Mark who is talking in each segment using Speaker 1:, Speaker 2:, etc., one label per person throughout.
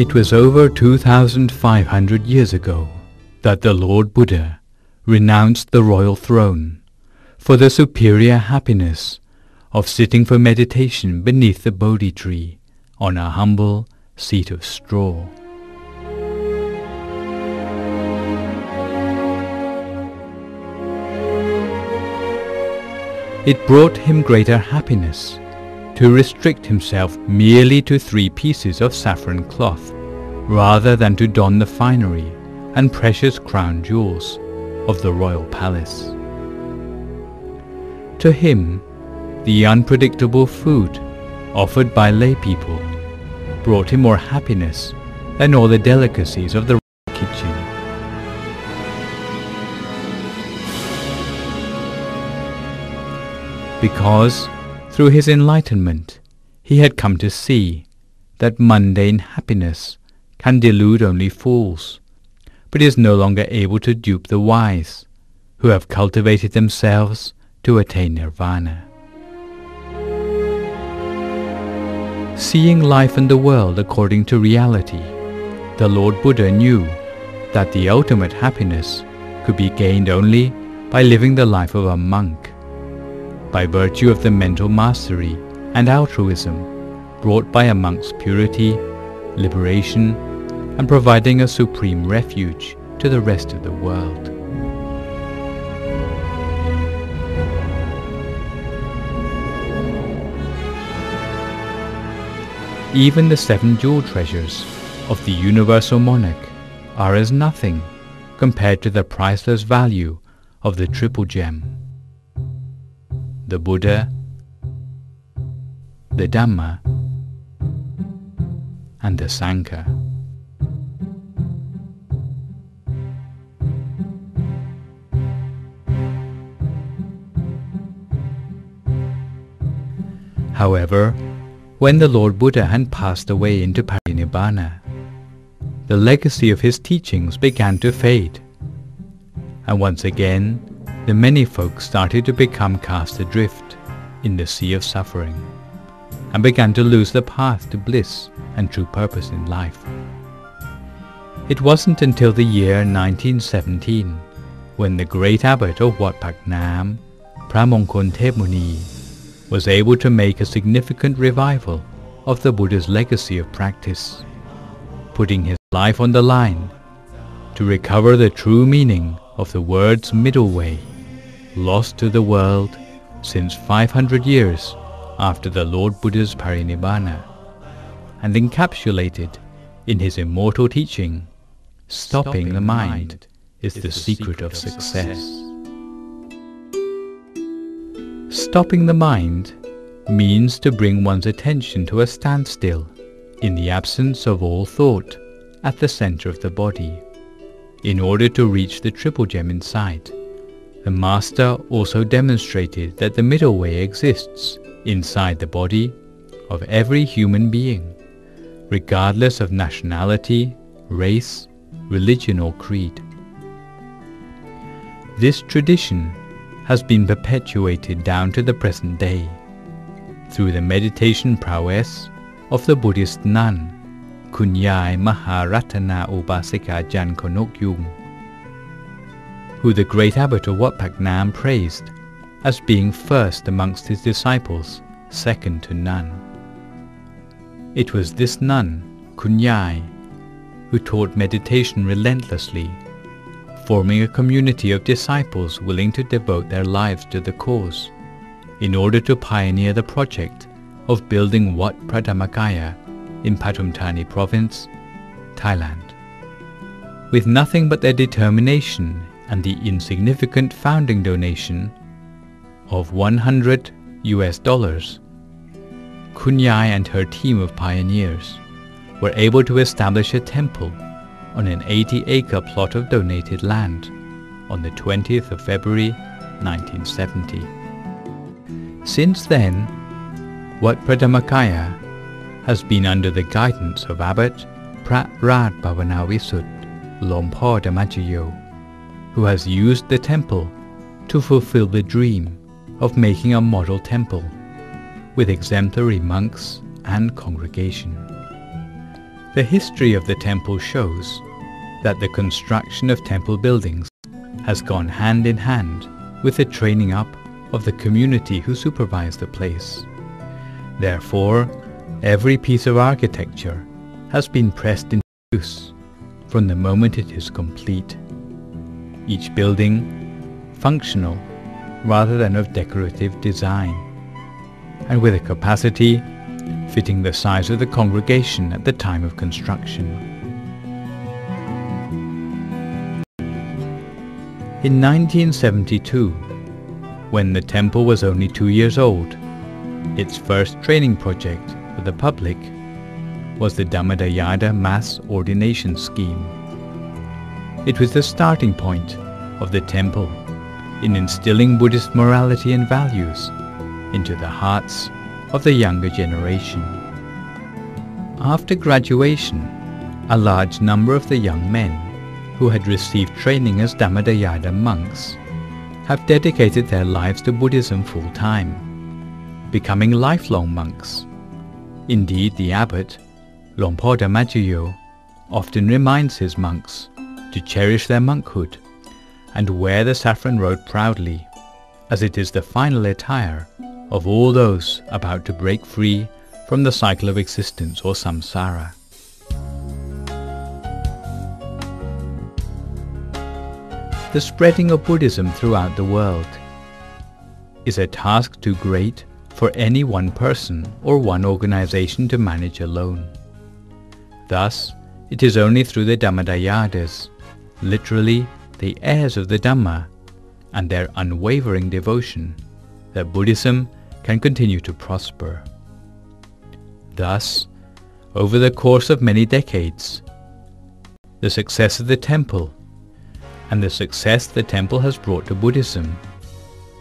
Speaker 1: It was over 2,500 years ago that the Lord Buddha renounced the royal throne for the superior happiness of sitting for meditation beneath the Bodhi tree on a humble seat of straw. It brought him greater happiness to restrict himself merely to 3 pieces of saffron cloth, rather than to don the finery and precious crown jewels of the royal palace. To him, the unpredictable food offered by lay people brought him more happiness than all the delicacies of the kitchen. Because, through his enlightenment, he had come to see that mundane happiness can delude only fools, but is no longer able to dupe the wise, who have cultivated themselves to attain nirvana. Seeing life and the world according to reality, the Lord Buddha knew that the ultimate happiness could be gained only by living the life of a monk, by virtue of the mental mastery and altruism brought by a monk's purity, liberation, and providing a supreme refuge to the rest of the world. Even the 7 jewel treasures of the universal monarch are as nothing compared to the priceless value of the triple gem: the Buddha, the Dhamma, and the Sangha. However, when the Lord Buddha had passed away into Parinibbana, the legacy of his teachings began to fade, and once again the many folk started to become cast adrift in the sea of suffering, and began to lose the path to bliss and true purpose in life. It wasn't until the year 1917 when the great abbot of Wat Phak Nam, Pramongkol Thep Muni, was able to make a significant revival of the Buddha's legacy of practice, putting his life on the line to recover the true meaning of the words middle way, lost to the world since 500 years after the Lord Buddha's Parinibbana, and encapsulated in his immortal teaching, "Stopping the mind is the secret of success." Stopping the mind means to bring one's attention to a standstill in the absence of all thought at the center of the body, in order to reach the triple gem inside. The Master also demonstrated that the middle way exists inside the body of every human being, regardless of nationality, race, religion or creed. This tradition has been perpetuated down to the present day through the meditation prowess of the Buddhist nun, Kunyai Maharatana Upasika Jan Konok Yung, who the great abbot of Wat Phak Nam praised as being first amongst his disciples, second to none. It was this nun, Kunyai, who taught meditation relentlessly, forming a community of disciples willing to devote their lives to the cause, in order to pioneer the project of building Wat Phra Dhammakaya in Pathum Thani province, Thailand. With nothing but their determination and the insignificant founding donation of $100, Kunyai and her team of pioneers were able to establish a temple on an 80-acre plot of donated land on the 20th of February 1970. Since then, Wat Phra Dhammakaya has been under the guidance of Abbot Prat Rat Bhavanavisuddh Lompo Dhammachayo, who has used the temple to fulfill the dream of making a model temple with exemplary monks and congregation. The history of the temple shows that the construction of temple buildings has gone hand in hand with the training up of the community who supervise the place. Therefore, every piece of architecture has been pressed into use from the moment it is complete. Each building functional rather than of decorative design, and with a capacity fitting the size of the congregation at the time of construction. In 1972, when the temple was only 2 years old, its first training project for the public was the Dhammakaya mass ordination scheme. It was the starting point of the temple in instilling Buddhist morality and values into the hearts of the younger generation. After graduation, a large number of the young men who had received training as Dhammakaya monks have dedicated their lives to Buddhism full-time, becoming lifelong monks. Indeed, the abbot, Longpo Dhammakaya, often reminds his monks to cherish their monkhood and wear the saffron robe proudly, as it is the final attire of all those about to break free from the cycle of existence or samsara. The spreading of Buddhism throughout the world is a task too great for any one person or one organization to manage alone. Thus, it is only through the Dhammakayas, literally the heirs of the Dhamma, and their unwavering devotion, that Buddhism can continue to prosper. Thus, over the course of many decades, the success of the temple and the success the temple has brought to Buddhism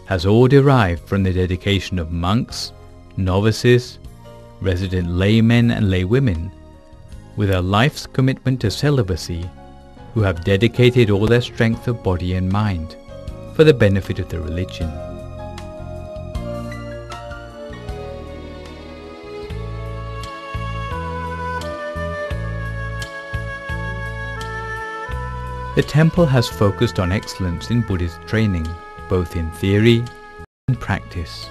Speaker 1: has all derived from the dedication of monks, novices, resident laymen and laywomen with a life's commitment to celibacy, who have dedicated all their strength of body and mind for the benefit of the religion. The temple has focused on excellence in Buddhist training, both in theory and practice.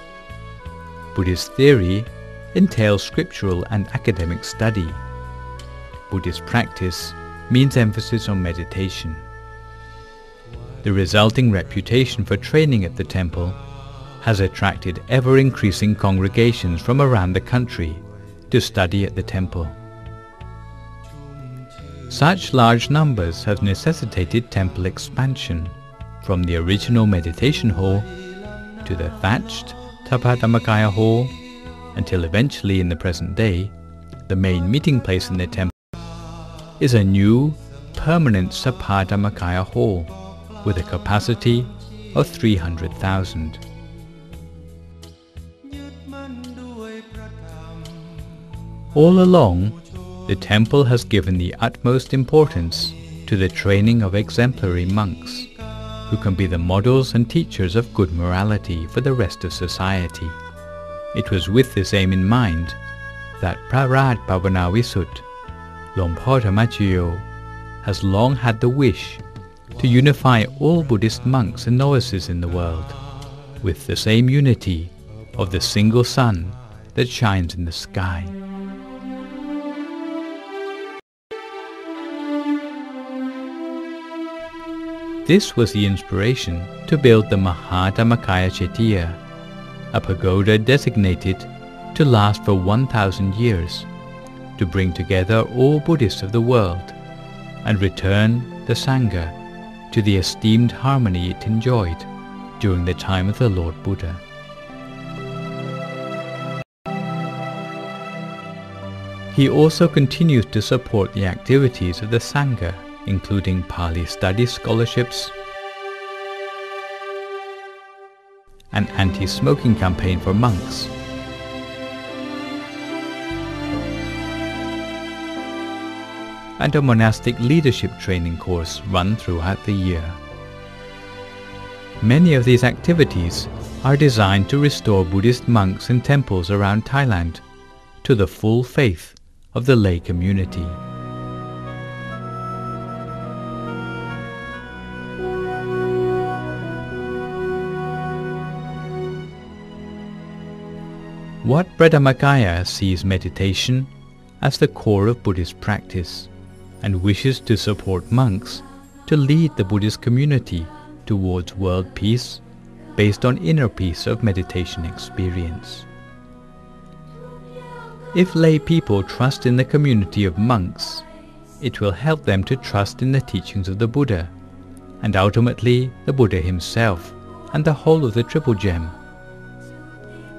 Speaker 1: Buddhist theory entails scriptural and academic study. Buddhist practice means emphasis on meditation. The resulting reputation for training at the temple has attracted ever-increasing congregations from around the country to study at the temple. Such large numbers have necessitated temple expansion from the original meditation hall to the thatched Dhammakaya hall, until eventually in the present day, the main meeting place in the temple is a new, permanent Dhammakaya hall with a capacity of 300,000. All along, the temple has given the utmost importance to the training of exemplary monks, who can be the models and teachers of good morality for the rest of society. It was with this aim in mind that Prarad Bhavanavisut, Longpo Dhammakaya, has long had the wish to unify all Buddhist monks and novices in the world with the same unity of the single sun that shines in the sky. This was the inspiration to build the Dhammakaya Chettiya, a pagoda designated to last for 1,000 years, to bring together all Buddhists of the world and return the Sangha to the esteemed harmony it enjoyed during the time of the Lord Buddha. He also continues to support the activities of the Sangha, including Pali study scholarships, an anti-smoking campaign for monks, and a monastic leadership training course run throughout the year. Many of these activities are designed to restore Buddhist monks and temples around Thailand to the full faith of the lay community. Wat Dhammakaya sees meditation as the core of Buddhist practice and wishes to support monks to lead the Buddhist community towards world peace based on inner peace of meditation experience. If lay people trust in the community of monks, it will help them to trust in the teachings of the Buddha, and ultimately the Buddha himself and the whole of the Triple Gem,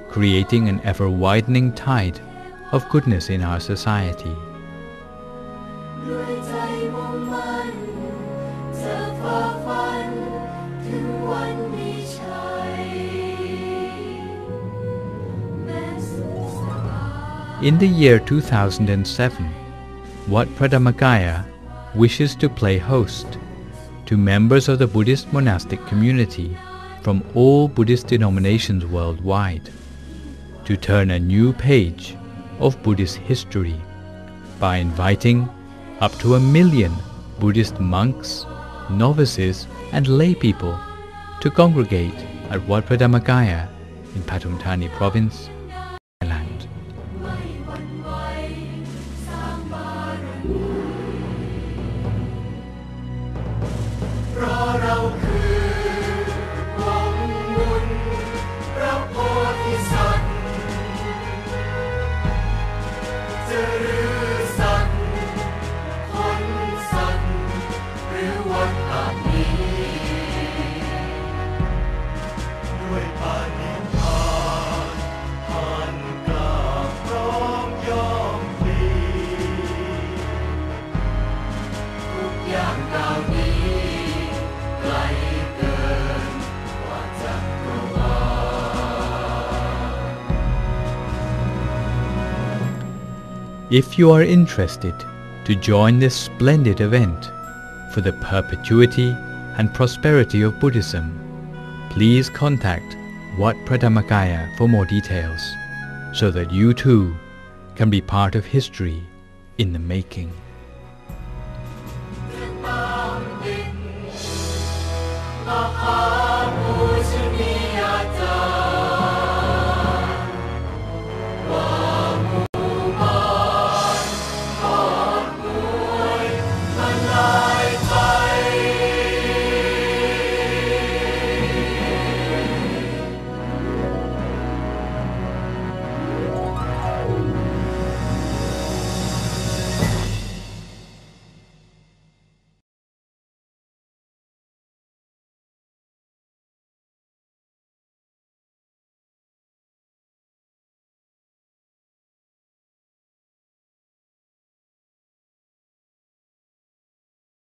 Speaker 1: creating an ever-widening tide of goodness in our society. In the year 2007, Wat Dhammakaya wishes to play host to members of the Buddhist monastic community from all Buddhist denominations worldwide to turn a new page of Buddhist history by inviting up to 1 million Buddhist monks, novices and lay people to congregate at Wat Dhammakaya in Pathum Thani province, Thailand. If you are interested to join this splendid event for the perpetuity and prosperity of Buddhism, please contact Wat Dhammakaya for more details, so that you too can be part of history in the making.